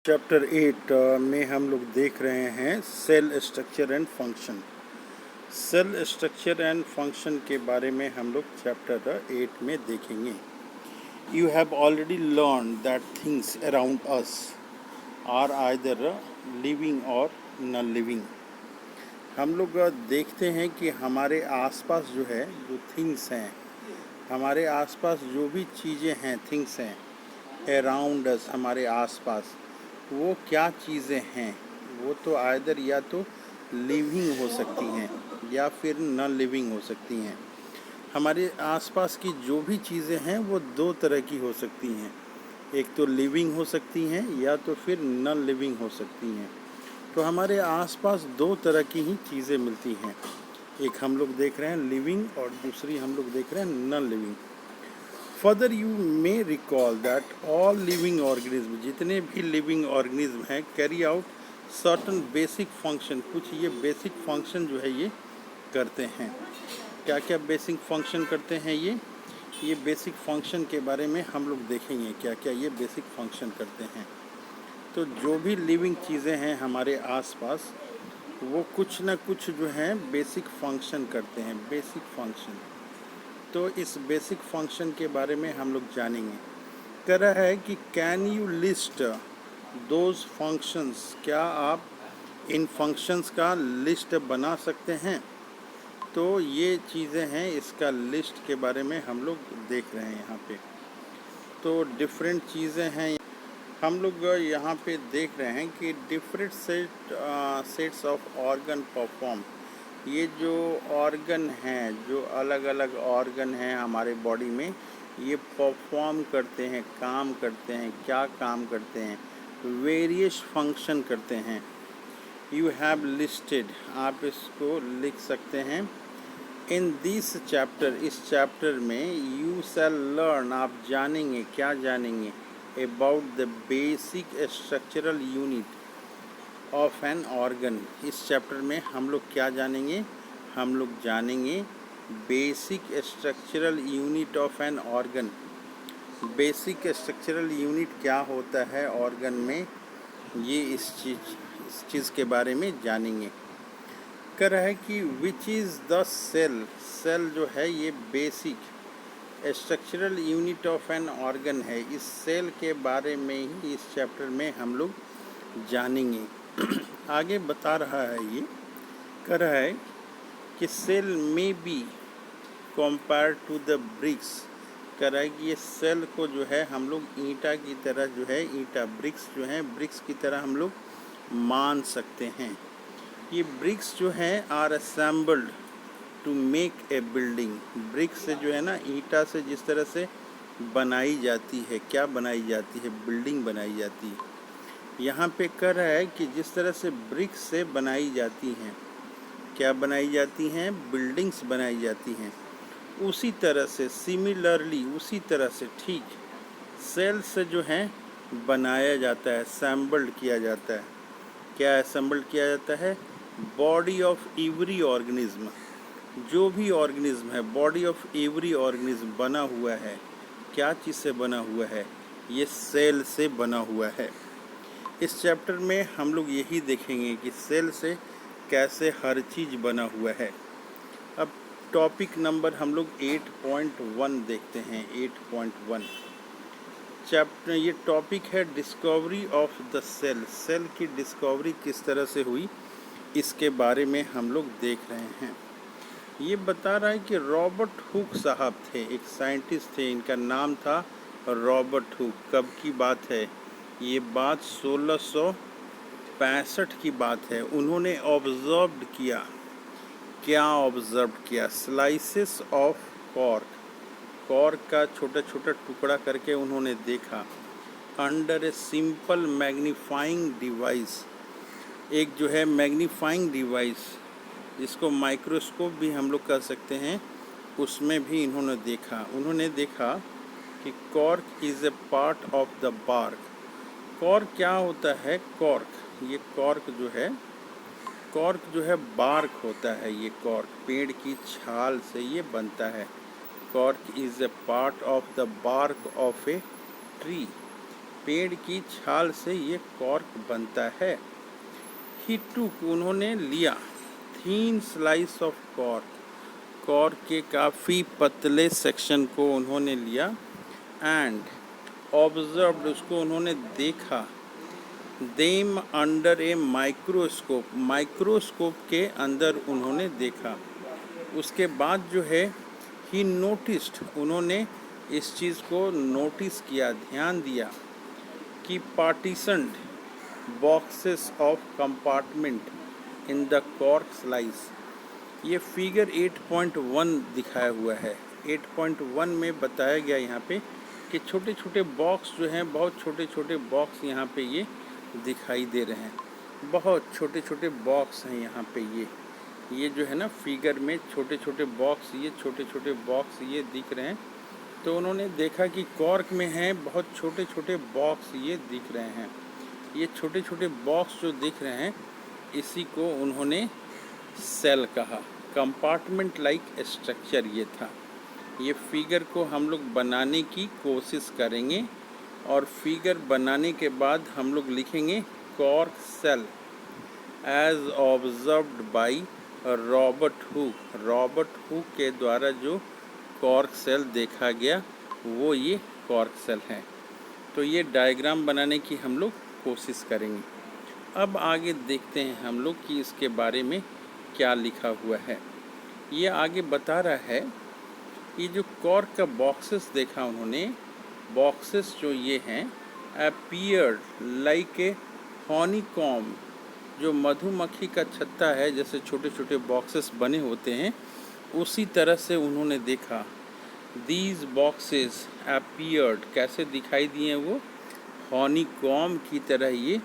Chapter 8 में हम लोग देख रहे हैं cell structure and function. Cell structure and function के बारे में हम लोग चैप्टर 8 में देखेंगे। You have already learn that things around us are either living और नॉन लिविंग। हम लोग देखते हैं कि हमारे आसपास जो है, जो थिंग्स हैं, हमारे आसपास जो भी चीज़ें हैं, थिंग्स हैं अराउंड अस, हमारे आसपास, वो क्या चीज़ें हैं। वो तो आइदर या तो लिविंग हो सकती हैं या फिर नॉन लिविंग हो सकती हैं। हमारे आसपास की जो भी चीज़ें हैं वो दो तरह की हो सकती हैं, एक तो लिविंग हो सकती हैं या तो फिर नॉन लिविंग हो सकती हैं। तो हमारे आसपास दो तरह की ही चीज़ें मिलती हैं, एक हम लोग देख रहे हैं लिविंग और दूसरी हम लोग देख रहे हैं non living. Further you may recall that all living organism, जितने भी लिविंग ऑर्गेनिज्म हैं, carry out certain basic function, कुछ ये बेसिक फंक्शन जो है ये करते हैं। क्या क्या बेसिक फंक्शन करते हैं ये बेसिक फंक्शन के बारे में हम लोग देखेंगे, क्या क्या ये बेसिक फंक्शन करते हैं। तो जो भी लिविंग चीज़ें हैं हमारे आसपास, वो कुछ ना कुछ जो हैं बेसिक फंक्शन करते हैं, बेसिक फंक्शन। तो इस बेसिक फंक्शन के बारे में हम लोग जानेंगे। कह रहा है कि can you list those functions, क्या आप इन फंक्शंस का लिस्ट बना सकते हैं। तो ये चीज़ें हैं, इसका लिस्ट के बारे में हम लोग देख रहे हैं यहाँ पे। तो डिफरेंट चीज़ें हैं हम लोग यहाँ पे देख रहे हैं कि different sets of organ perform. ये जो ऑर्गन हैं, जो अलग अलग ऑर्गन हैं हमारे बॉडी में, ये परफॉर्म करते हैं, काम करते हैं। क्या काम करते हैं? वेरियस फंक्शन करते हैं। यू हैव लिस्टेड, आप इसको लिख सकते हैं। इन दिस चैप्टर, इस चैप्टर में, यू शैल लर्न, आप जानेंगे, क्या जानेंगे? About the basic structural unit of an organ. इस चैप्टर में हम लोग क्या जानेंगे? हम लोग जानेंगे basic structural unit of an organ. Basic structural unit क्या होता है ऑर्गन में, ये इस चीज़ के बारे में जानेंगे। कर रहा है कि which is the cell, cell जो है ये basic structural unit of an organ है। इस सेल के बारे में ही इस चैप्टर में हम लोग जानेंगे। आगे बता रहा है, ये कर रहा है कि सेल में be compare to the bricks. कर रहा है कि ये सेल को जो है हम लोग ईंटा की तरह जो है, ईंटा, ब्रिक्स जो है, ब्रिक्स की तरह हम लोग मान सकते हैं। ये ब्रिक्स जो हैं are assembled to make a building. Bricks से जो है ना, ईंटा से जिस तरह से बनाई जाती है, क्या बनाई जाती है? बिल्डिंग बनाई जाती है। यहाँ पे कह रहा है कि जिस तरह से ब्रिक्स से बनाई जाती हैं, क्या बनाई जाती हैं? बिल्डिंग्स बनाई जाती हैं। उसी तरह से, सिमिलरली, उसी तरह से, ठीक, सेल से जो है बनाया जाता है, असेंबल्ड किया जाता है। क्या असेंबल्ड किया जाता है? बॉडी ऑफ एवरी ऑर्गेनिज्म, जो भी ऑर्गेनिज्म है, बॉडी ऑफ एवरी ऑर्गेनिज्म बना हुआ है। क्या चीज़ से बना हुआ है? ये सेल से बना हुआ है। इस चैप्टर में हम लोग यही देखेंगे कि सेल से कैसे हर चीज़ बना हुआ है। अब टॉपिक नंबर हम लोग 8.1 देखते हैं। 8.1 चैप्टर, ये टॉपिक है discovery of the cell. Cell की डिस्कवरी किस तरह से हुई, इसके बारे में हम लोग देख रहे हैं। ये बता रहा है कि रॉबर्ट हुक साहब थे, एक साइंटिस्ट थे, इनका नाम था रॉबर्ट हुक। कब की बात है? ये बात 1665 की बात है। उन्होंने ऑब्जर्व किया, क्या ऑब्जर्व किया? स्लाइसेस ऑफ कॉर्क, कॉर्क का छोटा छोटा टुकड़ा करके उन्होंने देखा। Under a simple magnifying device, एक जो है मैग्नीफाइंग डिवाइस, जिसको माइक्रोस्कोप भी हम लोग कह सकते हैं, उसमें भी इन्होंने देखा। उन्होंने देखा कि cork is a part of the bark. Cork क्या होता है? कॉर्क, ये कॉर्क जो है, कॉर्क जो है बार्क होता है। ये कॉर्क पेड़ की छाल से ये बनता है। Cork is a part of the bark of a tree. पेड़ की छाल से ये कॉर्क बनता है। ही टूक, उन्होंने लिया, थीन स्लाइस ऑफ कॉर्क, कॉर्क के काफ़ी पतले सेक्शन को उन्होंने लिया, एंड ऑब्जर्व्ड, उसको उन्होंने देखा, them under a microscope, microscope के अंदर उन्होंने देखा। उसके बाद जो है ही नोटिस्ड, उन्होंने इस चीज़ को नोटिस किया, ध्यान दिया कि partitioned boxes of compartment in the cork slice. ये फिगर 8.1 दिखाया हुआ है। 8.1 में बताया गया यहाँ पे कि छोटे छोटे बॉक्स जो हैं, बहुत छोटे छोटे बॉक्स यहाँ पे ये दिखाई दे रहे हैं, बहुत छोटे छोटे बॉक्स हैं यहाँ पे। ये जो है ना फिगर में छोटे छोटे बॉक्स, ये छोटे छोटे बॉक्स ये दिख रहे हैं। तो उन्होंने देखा कि कॉर्क में हैं बहुत छोटे छोटे बॉक्स ये दिख रहे हैं। ये छोटे छोटे बॉक्स जो दिख रहे हैं, इसी को उन्होंने सेल कहा। कंपार्टमेंट लाइक स्ट्रक्चर ये था। ये फिगर को हम लोग बनाने की कोशिश करेंगे, और फिगर बनाने के बाद हम लोग लिखेंगे cork cell as observed by Robert Hooke. Robert Hooke के द्वारा जो कॉर्क सेल देखा गया वो ये कॉर्क सेल है। तो ये डायग्राम बनाने की हम लोग कोशिश करेंगे। अब आगे देखते हैं हम लोग कि इसके बारे में क्या लिखा हुआ है। ये आगे बता रहा है, ये जो कॉर्क का बॉक्सेस देखा उन्होंने, बॉक्सेस जो ये हैं अपीयर्ड लाइक ए हनीकॉम्ब, जो मधुमक्खी का छत्ता है, जैसे छोटे छोटे बॉक्सेस बने होते हैं उसी तरह से उन्होंने देखा। दीज बॉक्सेस अपीयर्ड, कैसे दिखाई दिए वो, हनीकॉम्ब की तरह ये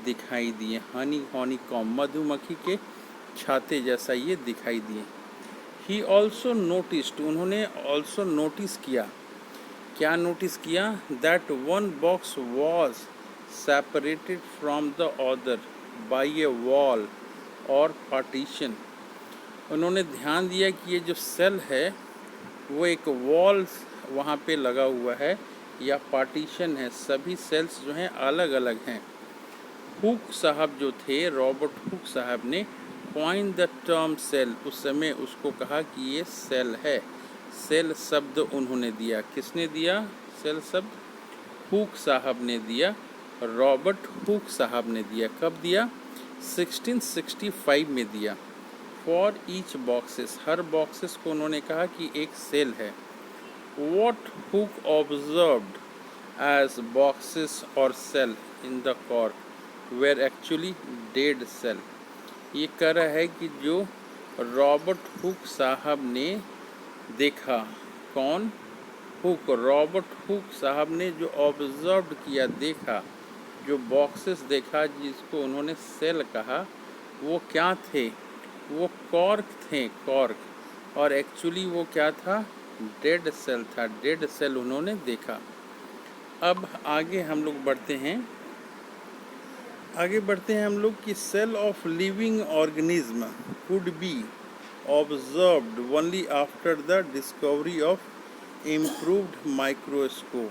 दिखाई दिए। हनीकॉम्ब, मधुमक्खी के छाते जैसा ये दिखाई दिए। ही ऑल्सो नोटिस्ड, उन्होंने ऑल्सो नोटिस किया, क्या नोटिस किया, that one box was separated from the other by A wall और पार्टीशन। उन्होंने ध्यान दिया कि ये जो सेल है वो एक वॉल वहाँ पे लगा हुआ है या पार्टीशन है, सभी सेल्स जो हैं अलग अलग हैं। हुक साहब जो थे, रॉबर्ट हुक साहब ने कॉइन द टर्म सेल, उस समय उसको कहा कि ये सेल है। सेल शब्द उन्होंने दिया, किसने दिया सेल शब्द, हुक साहब ने दिया, रॉबर्ट हुक साहब ने दिया। कब दिया, 1665 में दिया। फॉर ईच बॉक्सेस, हर बॉक्सेस को उन्होंने कहा कि एक सेल है। What Hooke observed as boxes और cell in the cork were actually dead cell. ये कह रहा है कि जो रॉबर्ट हुक साहब ने देखा, कौन, हुक, रॉबर्ट हुक साहब ने जो ऑब्जर्व किया, देखा, जो बॉक्सेस देखा जिसको उन्होंने सेल कहा, वो क्या थे, वो कॉर्क थे, कॉर्क, और एक्चुअली वो क्या था, डेड सेल था, डेड सेल उन्होंने देखा। अब आगे हम लोग बढ़ते हैं, हम लोग कि cell of living organism could be observed only after the discovery of improved microscope.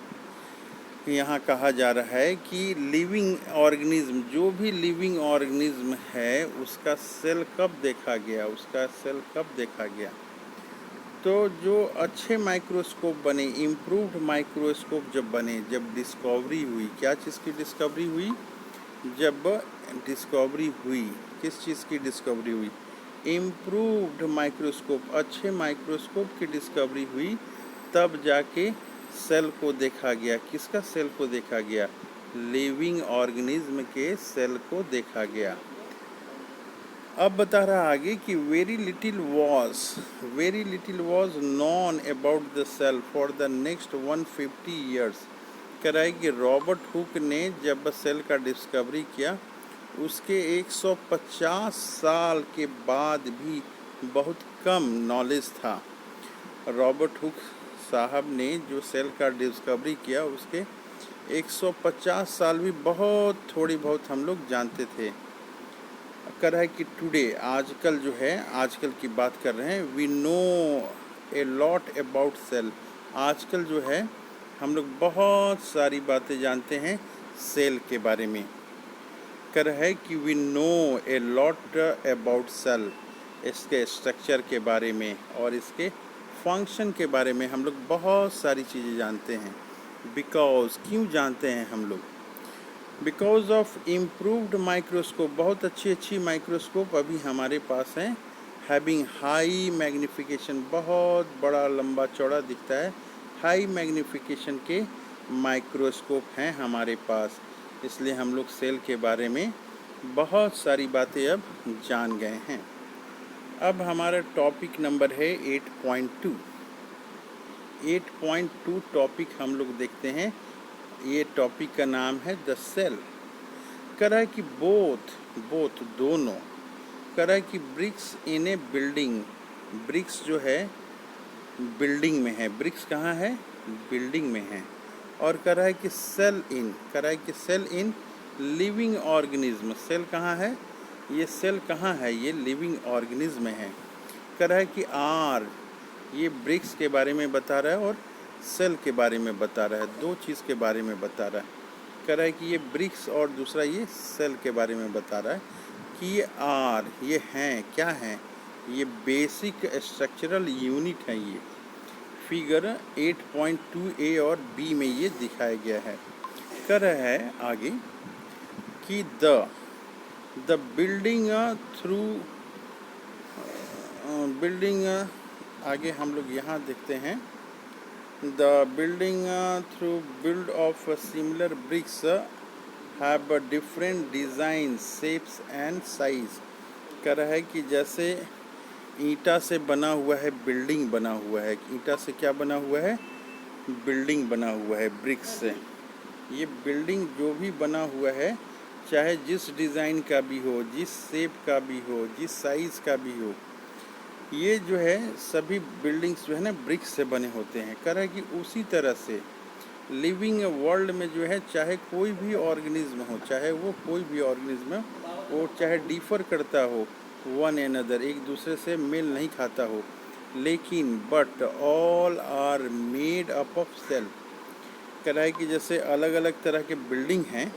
यहाँ कहा जा रहा है कि लिविंग ऑर्गेनिज्म, जो भी लिविंग ऑर्गेनिज्म है उसका सेल कब देखा गया, उसका सेल कब देखा गया। तो जो अच्छे माइक्रोस्कोप बने, इम्प्रूव्ड माइक्रोस्कोप जब बने, जब डिस्कवरी हुई, क्या चीज़ की डिस्कवरी हुई, जब डिस्कवरी हुई, किस चीज़ की डिस्कवरी हुई, इम्प्रूव्ड माइक्रोस्कोप, अच्छे माइक्रोस्कोप की डिस्कवरी हुई, तब जाके सेल को देखा गया। किसका सेल को देखा गया, लिविंग ऑर्गेनिज्म के सेल को देखा गया। अब बता रहा आगे कि very little was known about the cell for the next 150 years. कह रहा है कि रॉबर्ट हुक ने जब सेल का डिस्कवरी किया, उसके 150 साल के बाद भी बहुत कम नॉलेज था। रॉबर्ट हुक साहब ने जो सेल का डिस्कवरी किया, उसके 150 साल भी बहुत थोड़ी बहुत हम लोग जानते थे। कर है कि टुडे, आजकल जो है, आजकल की बात कर रहे हैं, we know a lot about cell. आजकल जो है हम लोग बहुत सारी बातें जानते हैं सेल के बारे में। कर है कि we know a lot about cell, इसके स्ट्रक्चर के बारे में और इसके फंक्शन के बारे में हम लोग बहुत सारी चीज़ें जानते हैं। बिकॉज, क्यों जानते हैं हम लोग? बिकॉज ऑफ इम्प्रूव्ड माइक्रोस्कोप, बहुत अच्छी माइक्रोस्कोप अभी हमारे पास हैं। हैविंग हाई मैग्निफिकेशन, बहुत बड़ा लंबा चौड़ा दिखता है, हाई मैग्निफिकेशन के माइक्रोस्कोप हैं हमारे पास। इसलिए हम लोग सेल के बारे में बहुत सारी बातें अब जान गए हैं। अब हमारा टॉपिक नंबर है 8.2। 8.2 टॉपिक हम लोग देखते हैं। ये टॉपिक का नाम है द सेल। कह रहा है कि बोथ दोनों, कह रहा है कि bricks in a building, bricks जो है बिल्डिंग में है। ब्रिक्स कहाँ है? बिल्डिंग में है। और कह रहा है कि सेल इन, कह रहा है कि cell in living organism. Cell कहाँ है? ये सेल कहाँ है? ये लिविंग ऑर्गेनिज्म में है। कह रहा है कि आर, ये ब्रिक्स के बारे में बता रहा है और सेल के बारे में बता रहा है, दो चीज़ के बारे में बता रहा है। कह रहा है कि ये ब्रिक्स और दूसरा ये सेल के बारे में बता रहा है कि ये आर, ये हैं, क्या हैं? ये बेसिक स्ट्रक्चरल यूनिट है। ये फिगर 8.2a और b में ये दिखाया गया है। कह रहा है आगे कि द बिल्डिंग थ्रू बिल्डिंग, आगे हम लोग यहाँ देखते हैं the building through build of similar bricks have different design, shapes and size. कह रहा है कि जैसे ईंटा से बना हुआ है, बिल्डिंग बना हुआ है। ईंटा से क्या बना हुआ है? बिल्डिंग बना हुआ है ब्रिक्स से। ये बिल्डिंग जो भी बना हुआ है, चाहे जिस डिज़ाइन का भी हो, जिस शेप का भी हो, जिस साइज़ का भी हो, ये जो है सभी बिल्डिंग्स जो है ना ब्रिक्स से बने होते हैं। कह रहा है कि उसी तरह से लिविंग वर्ल्ड में जो है, चाहे कोई भी ऑर्गेनिज्म हो, चाहे वो कोई भी ऑर्गेनिज्म वो चाहे डिफ़र करता हो वन एनदर, एक दूसरे से मेल नहीं खाता हो, लेकिन but all are made up of cell. कह रहा है कि जैसे अलग अलग तरह के बिल्डिंग हैं,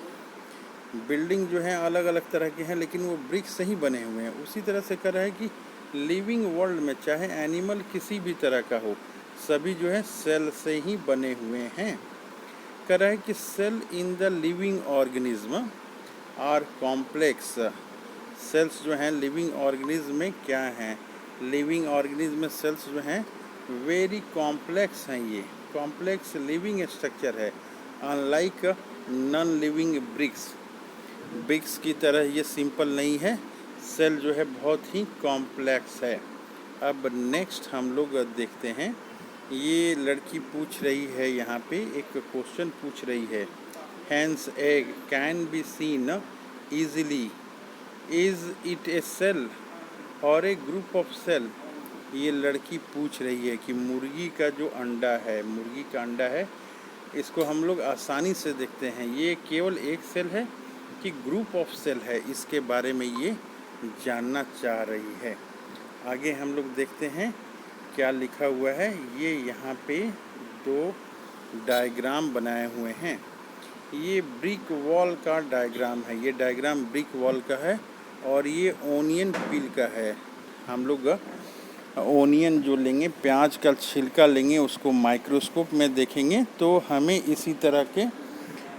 बिल्डिंग जो है अलग अलग तरह के हैं, लेकिन वो ब्रिक्स से ही बने हुए हैं। उसी तरह से कह रहा है कि लिविंग वर्ल्ड में चाहे एनिमल किसी भी तरह का हो, सभी जो है सेल से ही बने हुए हैं। कह रहा है कि cell in the living organism are complex. Cells जो हैं लिविंग ऑर्गेनिज्म में क्या हैं? लिविंग ऑर्गेनिज्म में सेल्स जो हैं वेरी कॉम्प्लेक्स हैं। ये कॉम्प्लेक्स लिविंग स्ट्रक्चर है, unlike non living bricks. Bricks की तरह ये सिंपल नहीं है, सेल जो है बहुत ही कॉम्प्लेक्स है। अब नेक्स्ट हम लोग देखते हैं। ये लड़की पूछ रही है, यहाँ पे एक क्वेश्चन पूछ रही है, hen's egg can be seen easily, is it a cell और ए ग्रुप ऑफ सेल? ये लड़की पूछ रही है कि मुर्गी का जो अंडा है, मुर्गी का अंडा है, इसको हम लोग आसानी से देखते हैं, ये केवल एक सेल है कि ग्रुप ऑफ सेल है? इसके बारे में ये जानना चाह रही है। आगे हम लोग देखते हैं क्या लिखा हुआ है। ये यहाँ पे दो डायग्राम बनाए हुए हैं। ये ब्रिक वॉल का डायग्राम है, ये डायग्राम ब्रिक वॉल का है और ये ओनियन पील का है। हम लोग ओनियन जो लेंगे, प्याज का छिलका लेंगे, उसको माइक्रोस्कोप में देखेंगे तो हमें इसी तरह के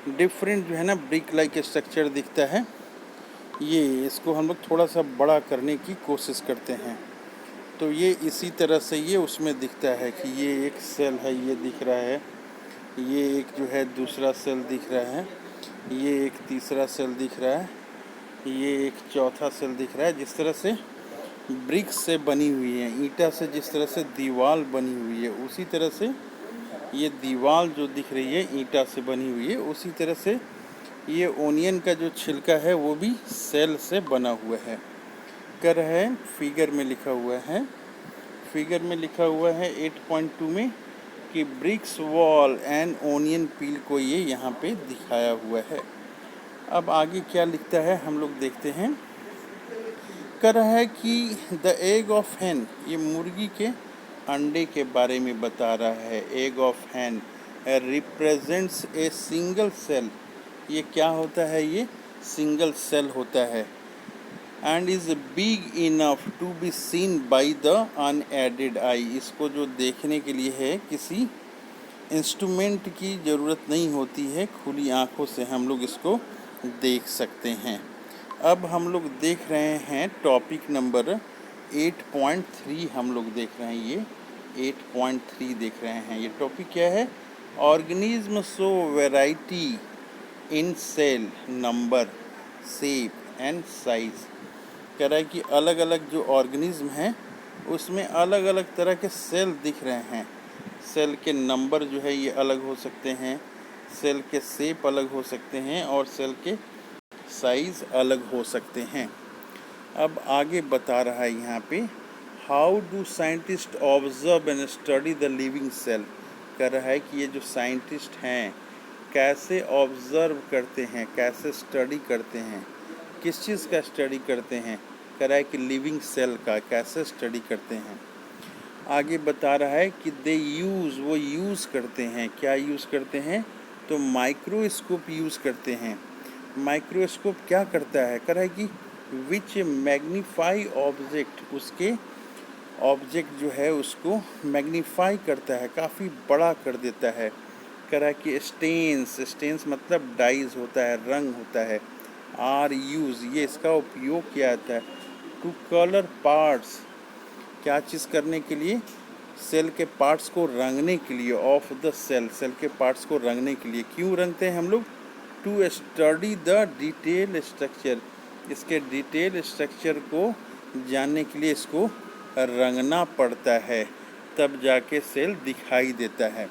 डिफरेंट जो है ना ब्रिक लाइक स्ट्रक्चर दिखता है। ये इसको हम लोग थोड़ा सा बड़ा करने की कोशिश करते हैं तो ये इसी तरह से ये उसमें दिखता है कि ये एक सेल है, ये दिख रहा है, ये एक जो है दूसरा सेल दिख रहा है, ये एक तीसरा सेल दिख रहा है, ये एक चौथा सेल दिख रहा है। जिस तरह से ब्रिक्स से बनी हुई है, ईंटा से जिस तरह से दीवार बनी हुई है, उसी तरह से ये दीवार जो दिख रही है ईंटा से बनी हुई है, उसी तरह से ये ओनियन का जो छिलका है वो भी सेल से बना हुआ है। कर है फिगर में लिखा हुआ है, फिगर में लिखा हुआ है 8.2 में कि ब्रिक्स वॉल एंड ओनियन पील को ये यहाँ पे दिखाया हुआ है। अब आगे क्या लिखता है हम लोग देखते हैं। कर रहा है कि द एग ऑफ हैन, ये मुर्गी के अंडे के बारे में बता रहा है। Egg of hen represents a single cell, ये क्या होता है, ये सिंगल सेल होता है and is big enough to be seen by the unaided eye. इसको जो देखने के लिए है किसी इंस्ट्रूमेंट की ज़रूरत नहीं होती है, खुली आँखों से हम लोग इसको देख सकते हैं। अब हम लोग देख रहे हैं टॉपिक नंबर 8.3 हम लोग देख रहे हैं, ये 8.3 देख रहे हैं। ये टॉपिक क्या है, organism show variety in cell number shape and size. कह रहा है कि अलग अलग जो ऑर्गेनिज्म हैं उसमें अलग अलग तरह के सेल दिख रहे हैं। सेल के नंबर जो है ये अलग हो सकते हैं, सेल के शेप अलग हो सकते हैं और सेल के साइज अलग हो सकते हैं। अब आगे बता रहा है यहाँ पे, how do scientist observe and study the living cell. कह रहा है कि ये जो साइंटिस्ट हैं कैसे ऑब्जर्व करते हैं, कैसे स्टडी करते हैं, किस चीज़ का स्टडी करते हैं। कह रहा है कि लिविंग सेल का कैसे स्टडी करते हैं। आगे बता रहा है कि दे यूज़, वो यूज़ करते हैं, क्या यूज़ करते हैं, तो माइक्रोस्कोप यूज़ करते हैं। माइक्रोस्कोप क्या करता है, कह रहा है कि विच मैग्नीफाई ऑब्जेक्ट, उसके ऑब्जेक्ट जो है उसको मैग्नीफाई करता है, काफ़ी बड़ा कर देता है। कह रहा है कि स्टेन्स मतलब डाइज होता है, रंग होता है। आर यूज़, ये इसका उपयोग किया जाता है टू कलर पार्ट्स, क्या चीज़ करने के लिए, सेल के पार्ट्स को रंगने के लिए, ऑफ द सेल, सेल के पार्ट्स को रंगने के लिए। क्यों रंगते हैं हम लोग, to study the detail structure, इसके डिटेल स्ट्रक्चर को जानने के लिए इसको रंगना पड़ता है, तब जाके सेल दिखाई देता है।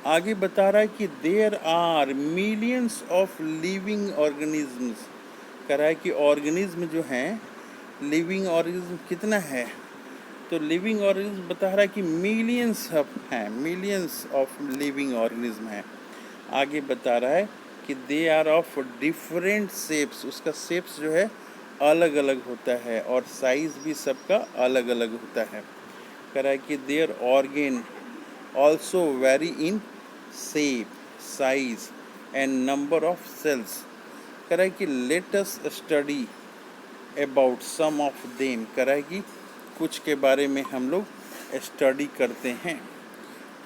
आगे बता रहा है कि there are millions of living organisms. कह रहा है कि ऑर्गेनिज्म जो हैं, लिविंग ऑर्गेनिज्म कितना है, तो लिविंग ऑर्गेनिज्म बता रहा है कि मिलियंस हैं, मिलियंस ऑफ लिविंग ऑर्गेनिज्म हैं। आगे बता रहा है कि they are of different shapes, उसका शेप्स जो है अलग अलग होता है और साइज भी सबका अलग अलग होता है। कह रहा है कि their organ also vary in shape, size and number of cells. कह रहा है कि let us study about some of them. कह रहा है कि कुछ के बारे में हम लोग स्टडी करते हैं।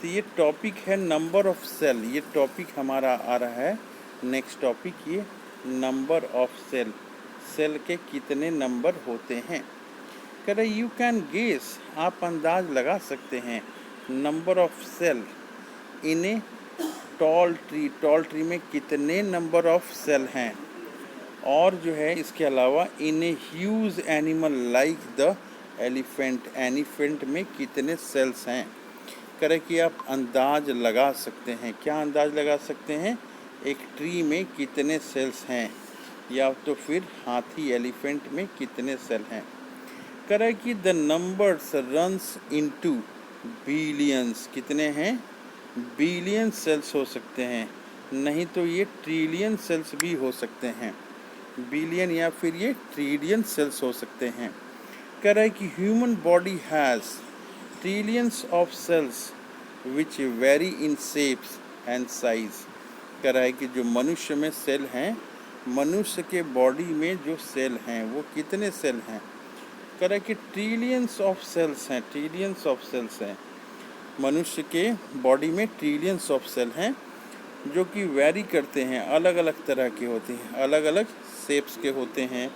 तो ये टॉपिक है नंबर ऑफ सेल, ये टॉपिक हमारा आ रहा है नेक्स्ट टॉपिक, ये नंबर ऑफ सेल, सेल के कितने नंबर होते हैं। कह रहे यू कैन गेस, आप अंदाज लगा सकते हैं, number of cell in a tall tree, tall tree में कितने नंबर ऑफ सेल हैं। और जो है इसके अलावा in a huge animal like the elephant, elephant में कितने सेल्स हैं। करें कि आप अंदाज लगा सकते हैं, क्या अंदाज लगा सकते हैं, एक ट्री में कितने सेल्स हैं, या तो फिर हाथी एलिफेंट में कितने सेल हैं। करें कि the numbers runs into billions, कितने हैं, बिलियन सेल्स हो सकते हैं, नहीं तो ये ट्रिलियन सेल्स भी हो सकते हैं, बिलियन या फिर ये ट्रिलियन सेल्स हो सकते हैं। कह रहा है कि human body has trillions of cells which very in shapes and size. कह रहा है कि जो मनुष्य में सेल हैं, मनुष्य के बॉडी में जो सेल हैं वो कितने सेल हैं। कह रहा है कि ट्रिलियंस ऑफ सेल्स हैं, ट्रिलियंस ऑफ सेल्स हैं, मनुष्य के बॉडी में ट्रिलियंस ऑफ सेल हैं, जो कि वेरी करते हैं, अलग अलग तरह के होते हैं, अलग अलग शेप्स के होते हैं,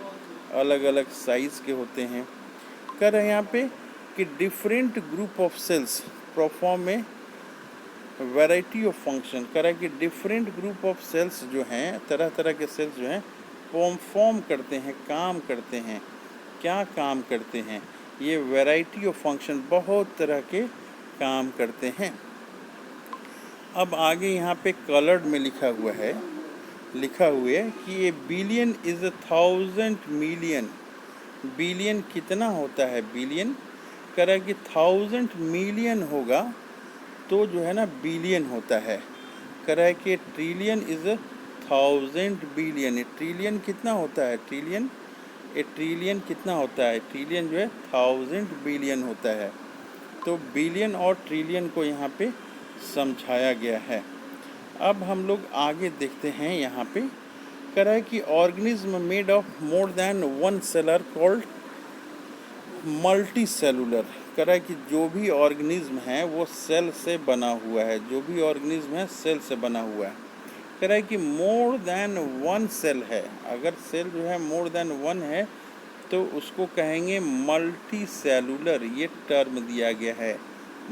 अलग अलग साइज़ के होते हैं। कह रहे हैं यहाँ पे कि different group of cells perform a variety of function. कह रहा है कि डिफरेंट ग्रुप ऑफ सेल्स जो हैं, तरह तरह के सेल्स जो हैं परफॉर्म करते हैं, काम करते हैं, क्या काम करते हैं, ये वैरायटी ऑफ फंक्शन, बहुत तरह के काम करते हैं। अब आगे यहाँ पे कलर्ड में लिखा हुआ है कि ए बिलियन इज़ 1000 मिलियन। बिलियन कितना होता है, बिलियन कह रहा है कि 1000 मिलियन होगा तो जो है ना बिलियन होता है। कह रहा है कि ट्रिलियन इज़ 1000 बिलियन। ट्रिलियन कितना होता है, ट्रिलियन, ए ट्रिलियन कितना होता है, ट्रिलियन जो है 1000 बिलियन होता है। तो बिलियन और ट्रिलियन को यहाँ पे समझाया गया है। अब हम लोग आगे देखते हैं। यहाँ पे कह रहा है कि organism made of more than one cell are called multicellular. कह रहा है कि जो भी ऑर्गेनिज्म है वो सेल से बना हुआ है, जो भी ऑर्गेनिज्म है सेल से बना हुआ है। कह रहा है कि मोर देन वन सेल है, अगर सेल जो है मोर देन वन है तो उसको कहेंगे मल्टी सेलुलर। ये टर्म दिया गया है।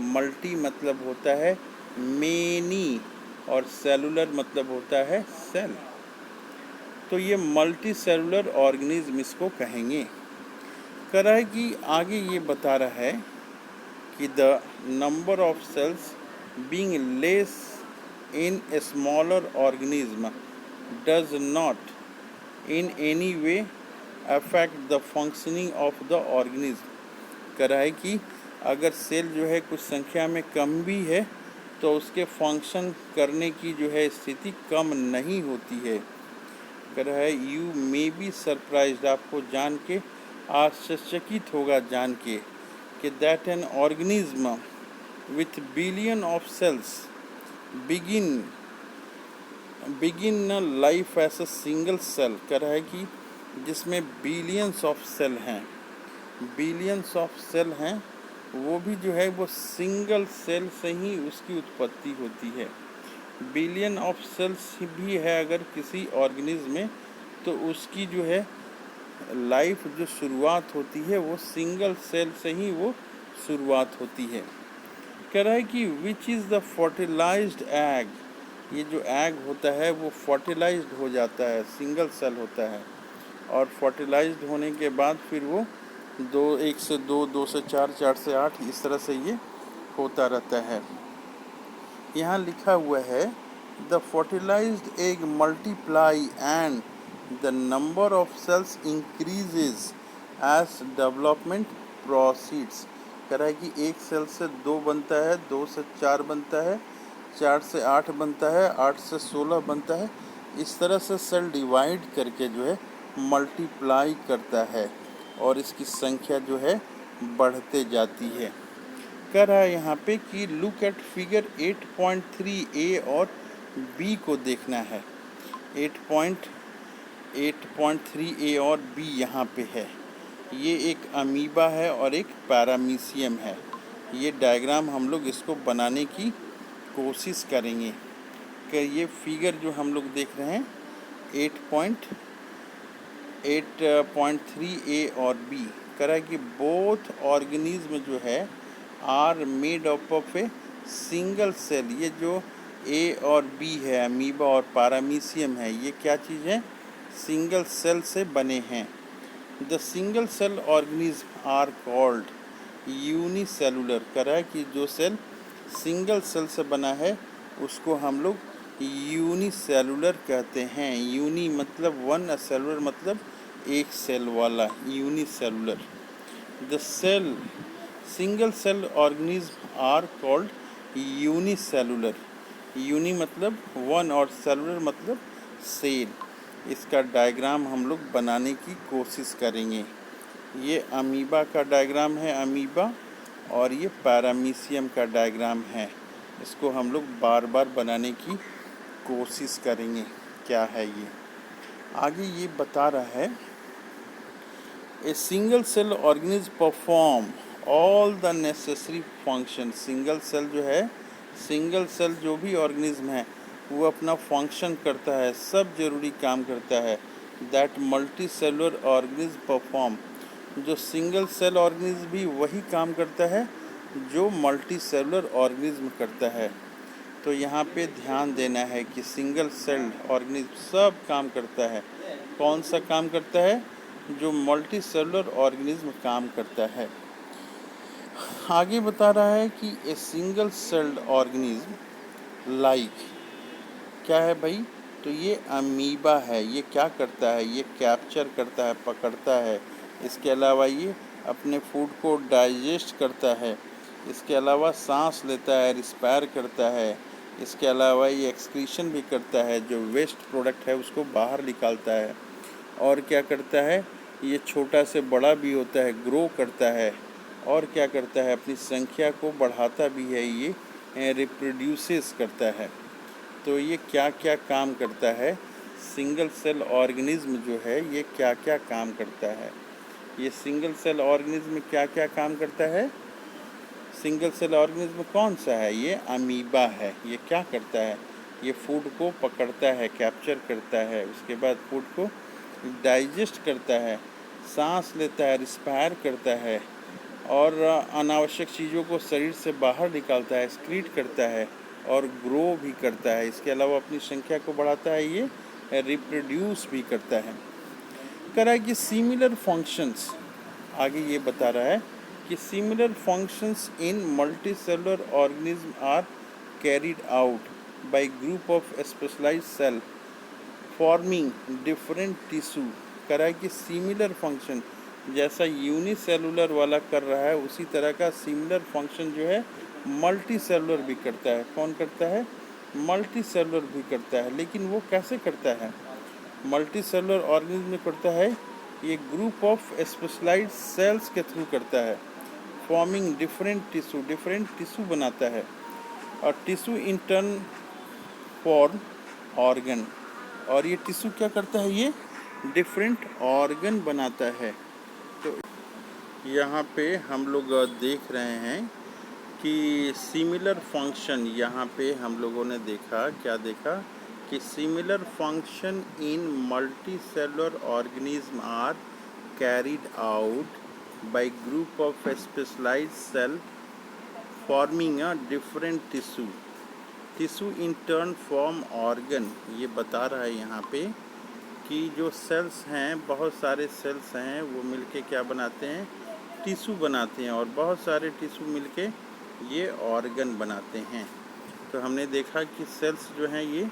मल्टी मतलब होता है मेनी और सेलुलर मतलब होता है सेल। तो ये मल्टी सेलुलर ऑर्गेनिज्म इसको कहेंगे। कह रहा है कि आगे ये बता रहा है कि the number of sales being less in a smaller organism does not in any way affect the functioning of the organism. कह रहा है कि अगर सेल जो है कुछ संख्या में कम भी है तो उसके फंक्शन करने की जो है स्थिति कम नहीं होती है। कह रहा है यू मे बी सरप्राइज्ड, आपको जान के आश्चर्यचकित होगा जान के कि that an organism with billion of cells begin life as a single cell. कह रहा है कि जिसमें बिलियंस ऑफ सेल हैं, बिलियंस ऑफ सेल हैं, वो भी जो है वो सिंगल सेल से ही उसकी उत्पत्ति होती है। बिलियन ऑफ सेल्स भी है अगर किसी ऑर्गेनिज्म में तो उसकी जो है लाइफ जो शुरुआत होती है वो सिंगल सेल से ही वो शुरुआत होती है। कह रहा है कि which is the fertilised egg, ये जो एग होता है वो फर्टिलाइज्ड हो जाता है, सिंगल सेल होता है और फर्टिलाइज्ड होने के बाद फिर वो एक से दो से चार, चार से आठ, इस तरह से ये होता रहता है। यहाँ लिखा हुआ है the fertilised egg multiply and the number of cells increases as development proceeds. कह रहा है कि एक सेल से दो बनता है, दो से चार बनता है, चार से आठ बनता है, आठ से 16 बनता है। इस तरह से सेल डिवाइड करके जो है मल्टीप्लाई करता है और इसकी संख्या जो है बढ़ते जाती है। कह रहा है यहाँ पे कि लुक एट फिगर 8.3 और बी को देखना है। 8.3 और बी यहाँ पे है। ये एक अमीबा है और एक पैरामीशियम है। ये डायग्राम हम लोग इसको बनाने की कोशिश करेंगे कि ये फिगर जो हम लोग देख रहे हैं 8.3 और बी, कह रहा है कि बोथ ऑर्गेनिज्म जो है are made up of a single cell. ये जो ए और बी है, अमीबा और पैरामीशियम है, ये क्या चीज़ है? सिंगल सेल से बने हैं। The single cell organism are called unicellular. कह रहा है कि जो सेल सिंगल सेल से बना है उसको हम लोग यूनिसेलुलर कहते हैं। यूनी मतलब वन, सेलुलर मतलब एक सेल वाला, unicellular. The cell single cell organism are called unicellular. Uni मतलब वन और सेलुलर मतलब सेल। इसका डायग्राम हम लोग बनाने की कोशिश करेंगे। ये अमीबा का डायग्राम है, अमीबा, और ये पैरामीशियम का डायग्राम है। इसको हम लोग बार बार बनाने की कोशिश करेंगे। क्या है ये? आगे ये बता रहा है a single cell organism perform all the necessary function. Single cell जो है, सिंगल सेल जो भी ऑर्गेनिज्म है वो अपना फंक्शन करता है, सब जरूरी काम करता है। That multi cellular organism perform, जो सिंगल सेल ऑर्गेनिज्म भी वही काम करता है जो मल्टी सेलुलर ऑर्गेनिज्म करता है। तो यहाँ पे ध्यान देना है कि सिंगल सेल ऑर्गेनिज्म सब काम करता है। कौन सा काम करता है? जो मल्टी सेलुलर ऑर्गेनिज्म काम करता है। आगे बता रहा है कि a single celled organism like, क्या है भाई? तो ये अमीबा है। ये क्या करता है? ये कैप्चर करता है, पकड़ता है। इसके अलावा ये अपने फूड को डाइजेस्ट करता है। इसके अलावा सांस लेता है, रिस्पायर करता है। इसके अलावा ये एक्सक्रीशन भी करता है, जो वेस्ट प्रोडक्ट है उसको बाहर निकालता है। और क्या करता है? ये छोटा से बड़ा भी होता है, ग्रो करता है। और क्या करता है? अपनी संख्या को बढ़ाता भी है, ये रिप्रोड्यूसेस करता है। तो ये क्या क्या काम करता है, सिंगल सेल ऑर्गेनिज्म जो है ये क्या क्या काम करता है। ये सिंगल सेल ऑर्गेनिज्म क्या क्या काम करता है। सिंगल सेल ऑर्गेनिज्म कौन सा है, ये अमीबा है। ये क्या करता है, ये फूड को पकड़ता है, कैप्चर करता है, उसके बाद फूड को डाइजेस्ट करता है, सांस लेता है, रिस्पायर करता है और अनावश्यक चीज़ों को शरीर से बाहर निकालता है, एक्सक्रीट करता है और ग्रो भी करता है। इसके अलावा अपनी संख्या को बढ़ाता है, ये रिप्रोड्यूस भी करता है। कह रहा है कि सिमिलर फंक्शंस, आगे ये बता रहा है कि similar functions in multicellular organism are carried out by group of specialised cell forming different tissue. कह रहा है कि सिमिलर फंक्शन जैसा यूनिसेलुलर वाला कर रहा है उसी तरह का सिमिलर फंक्शन जो है मल्टी सेलुलर भी करता है। कौन करता है, मल्टी सेलुलर भी करता है। लेकिन वो कैसे करता है, मल्टी सेलुलर ऑर्गेनिज्म में करता है ये ग्रुप ऑफ स्पेशलाइज्ड सेल्स के थ्रू करता है, फॉर्मिंग डिफरेंट टिश्यू बनाता है और tissue in turn form organ. और ये टिश्यू क्या करता है, ये डिफरेंट ऑर्गन बनाता है। तो यहाँ पे हम लोग देख रहे हैं कि सिमिलर फंक्शन, यहाँ पे हम लोगों ने देखा, क्या देखा कि similar function in multicellular organism are carried out by group of specialised cell forming a different tissue in turn form organ. ये बता रहा है यहाँ पे कि जो सेल्स हैं, बहुत सारे सेल्स हैं, वो मिलके क्या बनाते हैं, टिश्यू बनाते हैं और बहुत सारे टिश्यू मिलके ये ऑर्गन बनाते हैं। तो हमने देखा कि सेल्स जो हैं ये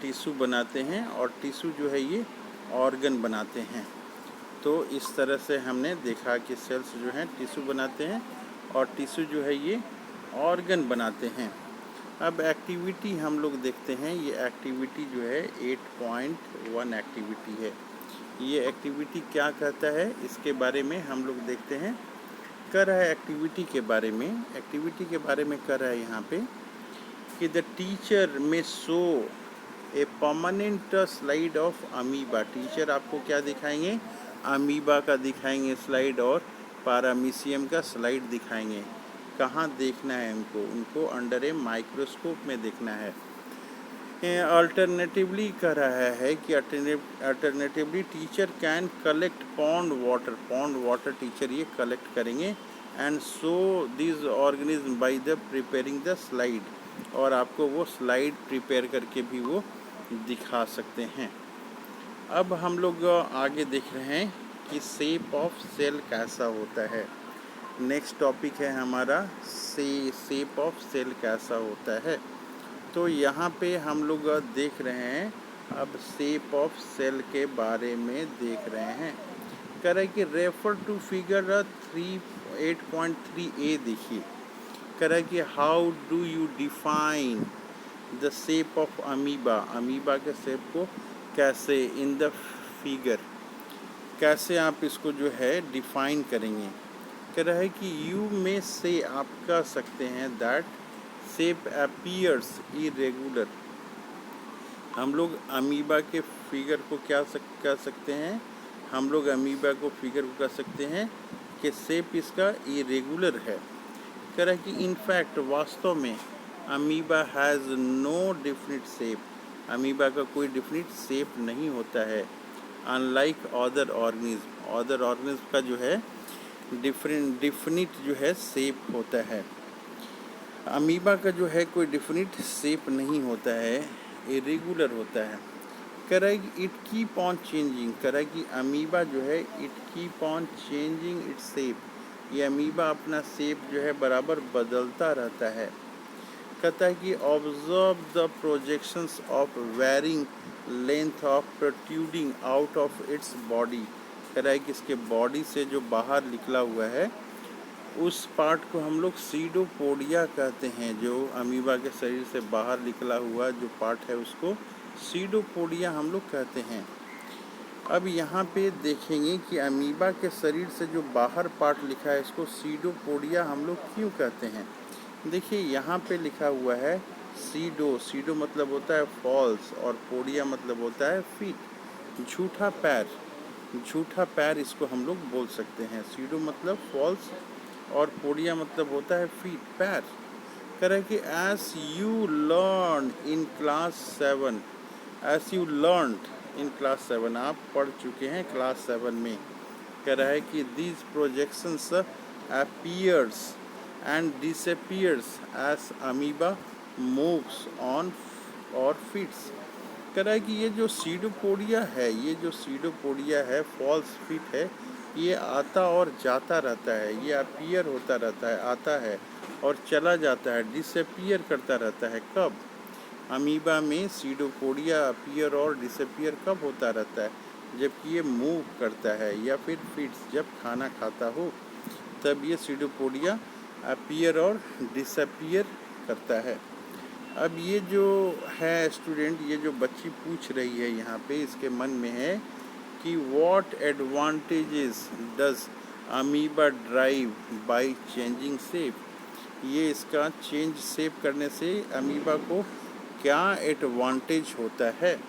टिश्यू बनाते हैं और टिश्यू जो है ये ऑर्गन बनाते हैं। तो इस तरह से हमने देखा कि सेल्स जो हैं टिश्यू बनाते हैं और टिश्यू जो है ये ऑर्गन बनाते हैं। अब एक्टिविटी हम लोग देखते हैं। ये एक्टिविटी जो है 8.1 एक्टिविटी है। ये एक्टिविटी क्या कहता है इसके बारे में हम लोग देखते हैं। कर रहा है एक्टिविटी के बारे में, एक्टिविटी के बारे में कर रहा है यहाँ पे कि द टीचर में show a permanent slide of amoeba. Teacher आपको क्या दिखाएंगे, अमीबा का दिखाएंगे स्लाइड और पैरामीशियम का स्लाइड दिखाएंगे। कहाँ देखना है उनको अंडर ए माइक्रोस्कोप में देखना है। अल्टरनेटिवली कह रहा है कि alternatively teacher can collect pond water teacher ये कलेक्ट करेंगे and show this organism by the preparing the slide, और आपको वो स्लाइड प्रिपेयर करके भी वो दिखा सकते हैं। अब हम लोग आगे देख रहे हैं कि शेप ऑफ सेल कैसा होता है। नेक्स्ट टॉपिक है हमारा शेप ऑफ सेल कैसा होता है। तो यहाँ पे हम लोग देख रहे हैं, अब शेप ऑफ सेल के बारे में देख रहे हैं। कह रहा है कि रेफर टू फिगर 8.3a देखिए। कह रहा है कि how do you define the shape of amoeba. Amoeba के शेप को कैसे इन द फिगर, कैसे आप इसको जो है डिफाइन करेंगे। कह रहा है कि यू में से आप कह सकते हैं दैट शेप अपीयर्स इरेगुलर। हम लोग अमीबा के फिगर को क्या कह सकते हैं, हम लोग अमीबा को फिगर को कह सकते हैं कि शेप इसका इरेगुलर है। कह रहा है कि इनफैक्ट वास्तव में amoeba has no definite shape. Amoeba का कोई डेफिनिट शेप नहीं होता है। अनलाइक अदर ऑर्गेनिज्म का जो है डिफिनिट जो है शेप होता है। अमीबा का जो है कोई डिफिनिट शेप नहीं होता है, इरेगुलर होता है। कह रहा है कि इट कीप ऑन चेंजिंग। कह रहा है कि अमीबा जो है it keep on changing its shape. ये अमीबा अपना शेप जो है बराबर बदलता रहता है। कहता है कि observe the projections of varying length of protruding out of its body. कह रहा है कि इसके बॉडी से जो बाहर निकला हुआ है उस पार्ट को हम लोग सीडोपोडिया कहते हैं। जो अमीबा के शरीर से बाहर निकला हुआ जो पार्ट है उसको सीडोपोडिया हम लोग कहते हैं। अब यहाँ पे देखेंगे कि अमीबा के शरीर से जो बाहर पार्ट लिखा है इसको सीडोपोडिया हम लोग क्यों कहते हैं। देखिए यहाँ पे लिखा हुआ है सीडो, सीडो मतलब होता है फॉल्स, और पोडिया मतलब होता है फीट, झूठा पैर, झूठा पैर इसको हम लोग बोल सकते हैं। सीडो मतलब फॉल्स और पोडिया मतलब होता है फीट, पैर। कह रहा है कि as you learn in class 7, as you learn in class 7, आप पढ़ चुके हैं क्लास 7 में। कह रहा है कि these projections appears and disappears as amoeba moves on or feeds। कह रहा है कि ये जो सीडोपोडिया है, ये जो सीडोपोडिया है, फॉल्स फीट है, ये आता और जाता रहता है, ये अपीयर होता रहता है, आता है और चला जाता है, डिसअपीयर करता रहता है। कब? अमीबा में सीडोपोडिया अपीयर और डिसअपीयर कब होता रहता है? जबकि ये मूव करता है या फिर फीड्स, जब खाना खाता हो तब ये सीडोपोडिया अपीयर और डिसअपीयर करता है। अब ये जो है स्टूडेंट, ये जो बच्ची पूछ रही है यहाँ पे, इसके मन में है कि what advantages does amoeba drive by changing shape. ये इसका चेंज शेप करने से अमीबा को क्या एडवांटेज होता है,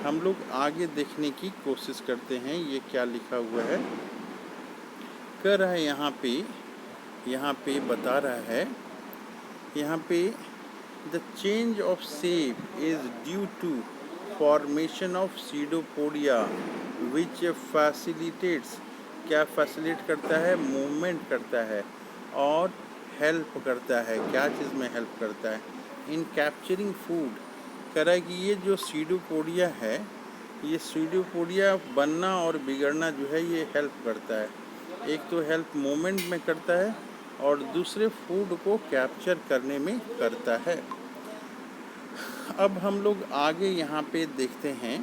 हम लोग आगे देखने की कोशिश करते हैं। ये क्या लिखा हुआ है, कर रहा है यहाँ पे बता रहा है, यहाँ पे the change of shape is due to formation of pseudopodia which facilitates, क्या फैसिलिटेट करता है? मूवमेंट करता है और हेल्प करता है। क्या चीज़ में हेल्प करता है? इन कैप्चरिंग फूड। कह रहा है कि ये जो सीडोपोडिया है, ये सीडोपोडिया बनना और बिगड़ना जो है ये हेल्प करता है। एक तो हेल्प मूवमेंट में करता है और दूसरे फूड को कैप्चर करने में करता है। अब हम लोग आगे यहाँ पे देखते हैं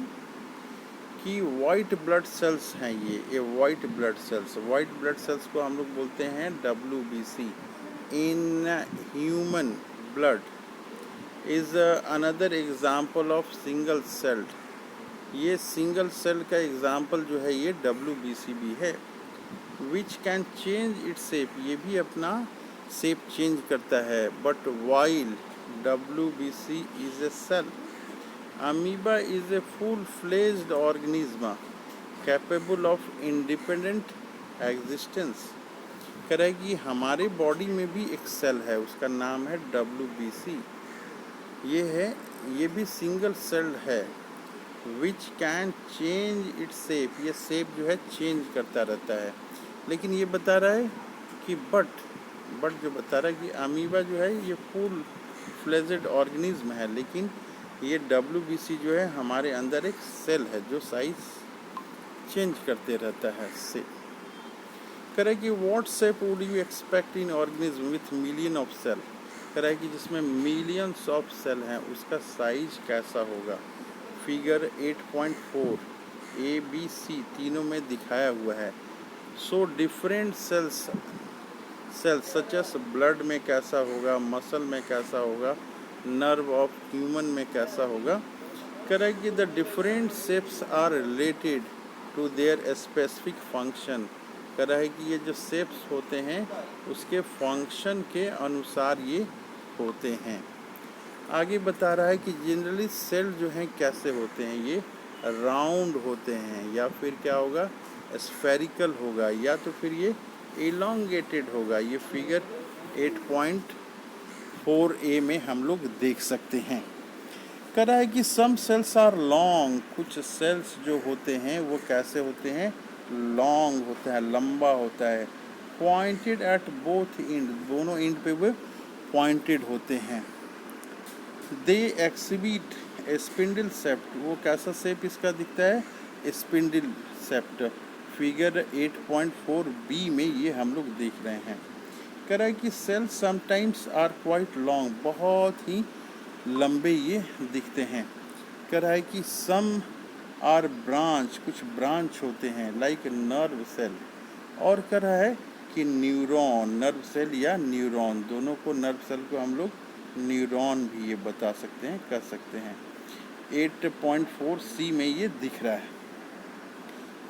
कि वाइट ब्लड सेल्स हैं ये वाइट ब्लड सेल्स को हम लोग बोलते हैं WBC। In human blood is another example of single celled. ये सिंगल सेल का एग्जाम्पल जो है ये WBC भी है। Which can change its shape, ये भी अपना शेप चेंज करता है। But while WBC is a cell, amoeba is a full fledged organism capable of independent existence. कह रहा है कि हमारे बॉडी में भी एक सेल है, उसका नाम है WBC। ये भी सिंगल सेल्ड है। Which can change its shape, ये शेप जो है चेंज करता रहता है। लेकिन ये बता रहा है कि बट जो बता रहा है कि अमीबा जो है ये फुल फ्लेजेड ऑर्गेनिज्म है, लेकिन ये WBC जो है हमारे अंदर एक सेल है जो साइज चेंज करते रहता है। से कह रहा है कि what shape would you expect in organism with million of cell. कह रहा है कि जिसमें मिलियंस ऑफ सेल हैं उसका साइज कैसा होगा। फिगर 8.4 ABC तीनों में दिखाया हुआ है। So different cells such as blood में कैसा होगा, मसल में कैसा होगा, नर्व ऑफ ह्यूमन में कैसा होगा। कह रहा है कि the different shapes are related to their specific function. कह रहा है कि ये जो शेप्स होते हैं उसके फंक्शन के अनुसार ये होते हैं। आगे बता रहा है कि जनरली सेल जो हैं कैसे होते हैं, ये राउंड होते हैं या फिर क्या होगा, स्फेरिकल होगा, या तो फिर ये एलोंगेटेड होगा। ये फिगर 8.4A में हम लोग देख सकते हैं। कह रहा है कि सम सेल्स आर लॉन्ग, कुछ सेल्स जो होते हैं वो कैसे होते हैं, लॉन्ग होता है, लंबा होता है। पॉइंटेड एट बोथ एंड, दोनों एंड पे वो पॉइंटेड होते हैं। दे एक्सिबिट स्पिंडल सेप्ट, वो कैसा शेप इसका दिखता है, स्पिंडल सेप्ट। फिगर 8.4B में ये हम लोग देख रहे हैं। कह रहा है कि cells sometimes are quite long, बहुत ही लंबे ये दिखते हैं। कह रहा है कि सम आर ब्रांच, कुछ ब्रांच होते हैं लाइक नर्व सेल, और कह रहा है कि न्यूरॉन, नर्व सेल या न्यूरॉन, दोनों को, नर्व सेल को हम लोग न्यूरॉन भी ये बता सकते हैं, कर सकते हैं। 8.4C में ये दिख रहा है।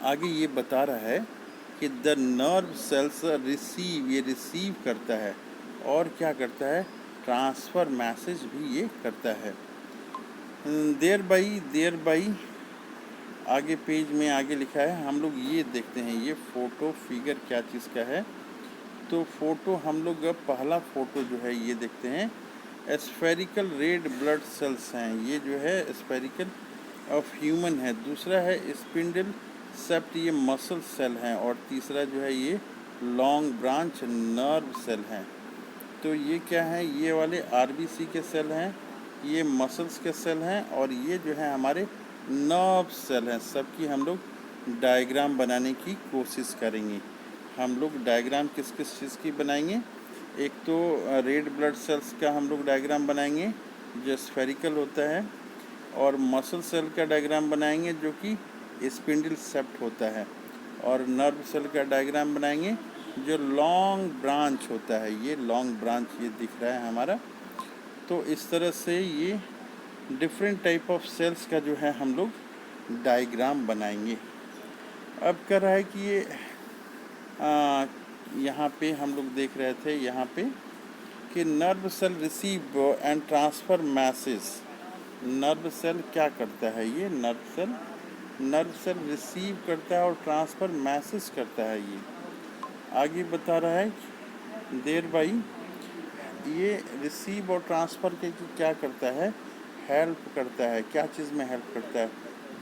आगे ये बता रहा है कि द नर्व सेल्स रिसीव, ये रिसीव करता है और क्या करता है, ट्रांसफ़र मैसेज भी ये करता है। देयर बाई आगे पेज में आगे लिखा है, हम लोग ये देखते हैं ये फ़ोटो फिगर क्या चीज़ का है। तो फ़ोटो हम लोग अब पहला फ़ोटो जो है ये देखते हैं, स्फेरिकल रेड ब्लड सेल्स हैं, ये जो है स्फेरिकल ऑफ ह्यूमन है। दूसरा है स्पिंडल सेप्ट, ये मसल सेल हैं। और तीसरा जो है ये लॉन्ग ब्रांच नर्व सेल हैं। तो ये क्या है, ये वाले आरबीसी के सेल हैं, ये मसल्स के सेल हैं, और ये जो है हमारे नर्व सेल हैं। सबकी हम लोग डायग्राम बनाने की कोशिश करेंगे। हम लोग डायग्राम किस किस चीज़ की बनाएंगे, एक तो रेड ब्लड सेल्स का हम लोग डायग्राम बनाएंगे जो स्फेरिकल होता है, और मसल सेल का डायग्राम बनाएंगे जो कि स्पिंडल सेप्ट होता है, और नर्व सेल का डायग्राम बनाएंगे जो लॉन्ग ब्रांच होता है। ये लॉन्ग ब्रांच ये दिख रहा है हमारा। तो इस तरह से ये डिफरेंट टाइप ऑफ सेल्स का जो है हम लोग डायग्राम बनाएंगे। अब कर रहा है कि ये यहाँ पे हम लोग देख रहे थे यहाँ पे कि nerve cell receive and transfer message. Nerve cell क्या करता है, ये नर्व सेल रिसीव करता है और ट्रांसफ़र मैसेज करता है। ये आगे बता रहा है देयर बाई, ये रिसीव और ट्रांसफ़र के क्या करता है, हेल्प करता है। क्या चीज़ में हेल्प करता है,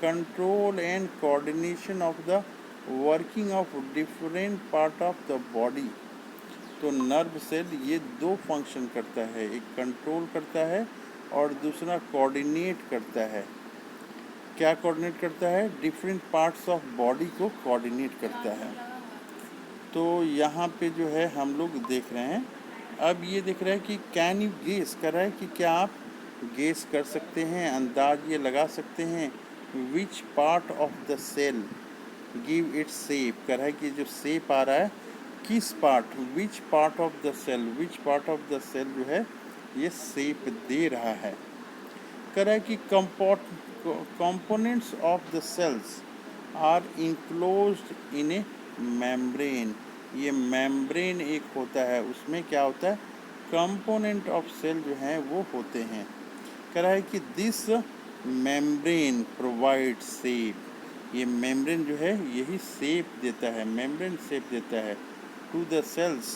control and coordination of the working of different part of the body. तो नर्व सेल ये दो फंक्शन करता है, एक कंट्रोल करता है और दूसरा कोऑर्डिनेट करता है। क्या कोऑर्डिनेट करता है, डिफरेंट पार्ट्स ऑफ बॉडी को कोऑर्डिनेट करता है। तो यहाँ पे जो है हम लोग देख रहे हैं, अब ये दिख रहा है कि कैन यू गेस, कर रहा है कि क्या आप गेस कर सकते हैं, अंदाज ये लगा सकते हैं, which part of the cell give it shape. कर रहा है कि जो शेप आ रहा है किस part, which part of the cell, which part of the cell जो है ये शेप दे रहा है। कर रहा है कि components of the cells are enclosed in a membrane। ये membrane एक होता है, उसमें क्या होता है, component of cell जो हैं वो होते हैं। कह रहा है कि this membrane provides shape। ये membrane जो है यही shape देता है, membrane shape देता है to the cells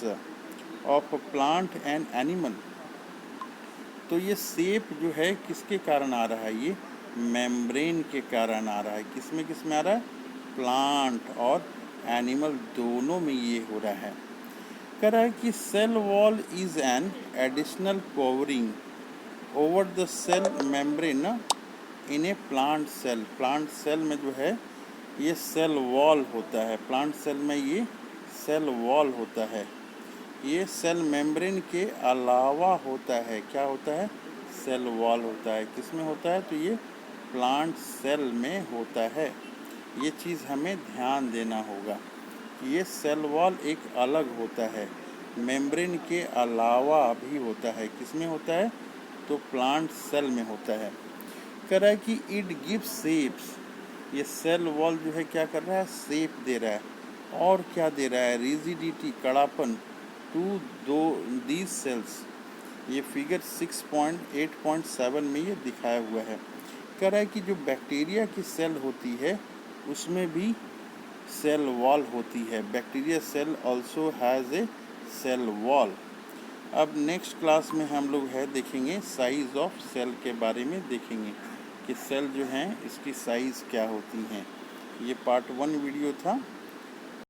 of a plant and animal। तो ये शेप जो है किसके कारण आ रहा है, ये मेम्ब्रेन के कारण आ रहा है। किस में आ रहा है, प्लांट और एनिमल दोनों में ये हो रहा है। कह रहा है कि cell wall is an additional covering over the cell membrane in a plant cell. Plant cell में जो है ये सेल वॉल होता है, प्लांट सेल में ये सेल वॉल होता है। ये सेल मेम्ब्रेन के अलावा होता है, क्या होता है, सेल वॉल होता है। किस में होता है, तो ये प्लांट सेल में होता है। ये चीज़ हमें ध्यान देना होगा कि ये सेल वॉल एक अलग होता है, मेम्ब्रेन के अलावा भी होता है। किस में होता है, तो प्लांट सेल में होता है। कह रहा है कि इट गिव्स शेप्स। ये सेल वॉल जो है क्या कर रहा है, शेप दे रहा है। और क्या दे रहा है, रिजिडिटी, कड़ापन टू दो दीज सेल्स। ये फिगर 6.8.7 में ये दिखाया हुआ है। कह रहा है कि जो बैक्टीरिया की सेल होती है उसमें भी सेल वॉल होती है। Bacteria cell also has a cell wall. अब नेक्स्ट क्लास में हम लोग देखेंगे साइज़ ऑफ सेल के बारे में, देखेंगे कि सेल जो हैं इसकी साइज़ क्या होती हैं। ये पार्ट 1 वीडियो था।